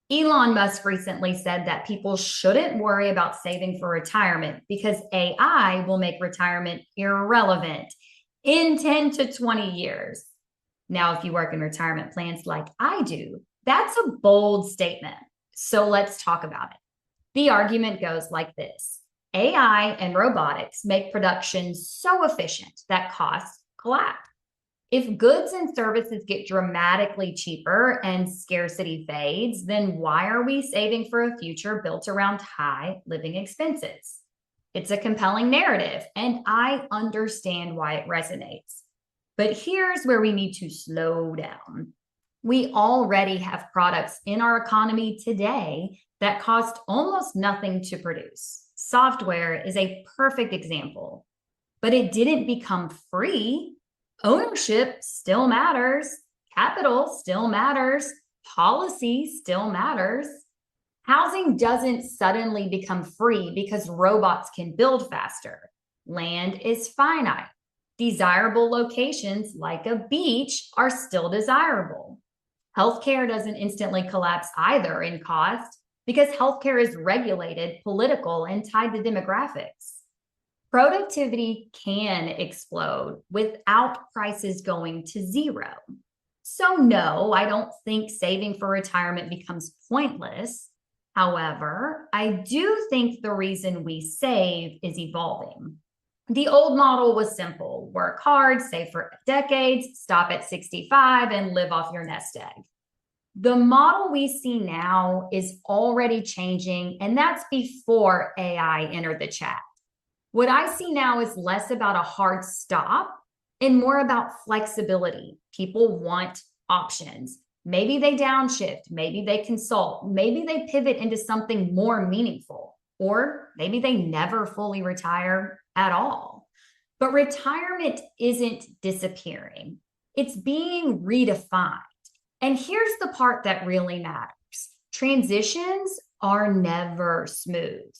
Elon Musk recently said that people shouldn't worry about saving for retirement because AI will make retirement irrelevant in 10 to 20 years. Now, if you work in retirement plans like I do, that's a bold statement. So let's talk about it. The argument goes like this: AI and robotics make production so efficient that costs collapse. If goods and services get dramatically cheaper and scarcity fades, then why are we saving for a future built around high living expenses? It's a compelling narrative, and I understand why it resonates. But here's where we need to slow down. We already have products in our economy today that cost almost nothing to produce. Software is a perfect example, but it didn't become free. Ownership still matters. Capital still matters. Policy still matters. Housing doesn't suddenly become free because robots can build faster. Land is finite. Desirable locations like a beach are still desirable. Healthcare doesn't instantly collapse either in cost because healthcare is regulated, political, and tied to demographics. Productivity can explode without prices going to zero. So, no, I don't think saving for retirement becomes pointless. However, I do think the reason we save is evolving. The old model was simple: work hard, save for decades, stop at 65, and live off your nest egg. The model we see now is already changing, and that's before AI entered the chat. What I see now is less about a hard stop and more about flexibility. People want options. Maybe they downshift, maybe they consult, maybe they pivot into something more meaningful, or maybe they never fully retire at all. But retirement isn't disappearing, it's being redefined. And here's the part that really matters: transitions are never smooth.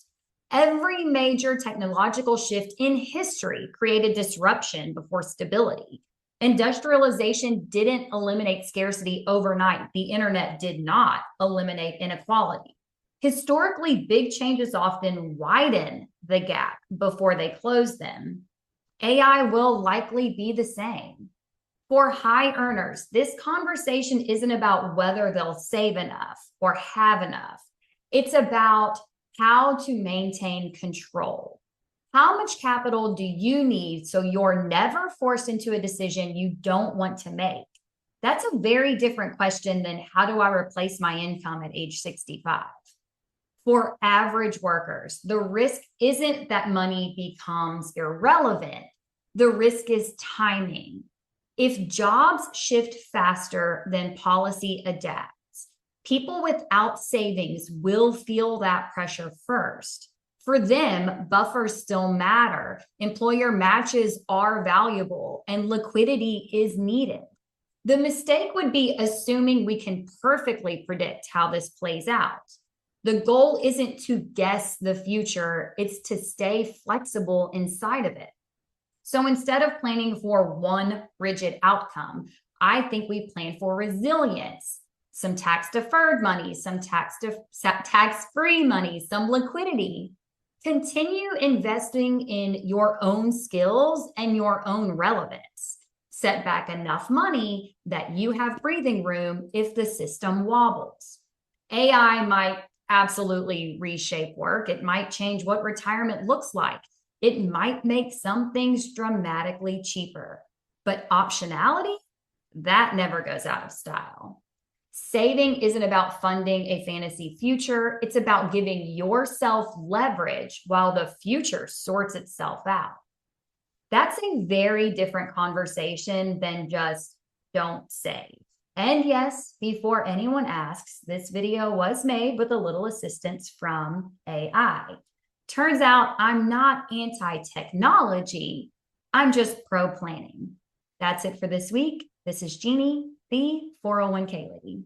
Every major technological shift in history created disruption before stability. Industrialization didn't eliminate scarcity overnight. The internet did not eliminate inequality. Historically, big changes often widen the gap before they close them. AI will likely be the same. For high earners, this conversation isn't about whether they'll save enough or have enough. It's about how to maintain control. How much capital do you need so you're never forced into a decision you don't want to make? That's a very different question than how do I replace my income at age 65? For average workers, the risk isn't that money becomes irrelevant. The risk is timing. If jobs shift faster than policy adapts, people without savings will feel that pressure first. For them, buffers still matter. Employer matches are valuable, and liquidity is needed. The mistake would be assuming we can perfectly predict how this plays out. The goal isn't to guess the future, it's to stay flexible inside of it. So instead of planning for one rigid outcome, I think we plan for resilience. Some tax-deferred money, some tax-free money, some liquidity. Continue investing in your own skills and your own relevance. Set back enough money that you have breathing room if the system wobbles. AI might absolutely reshape work. It might change what retirement looks like. It might make some things dramatically cheaper. But optionality, that never goes out of style. Saving isn't about funding a fantasy future. It's about giving yourself leverage while the future sorts itself out. That's a very different conversation than just don't save. And yes, before anyone asks, this video was made with a little assistance from AI. Turns out I'm not anti-technology. I'm just pro-planning. That's it for this week. This is Jeannie, the 401k lady.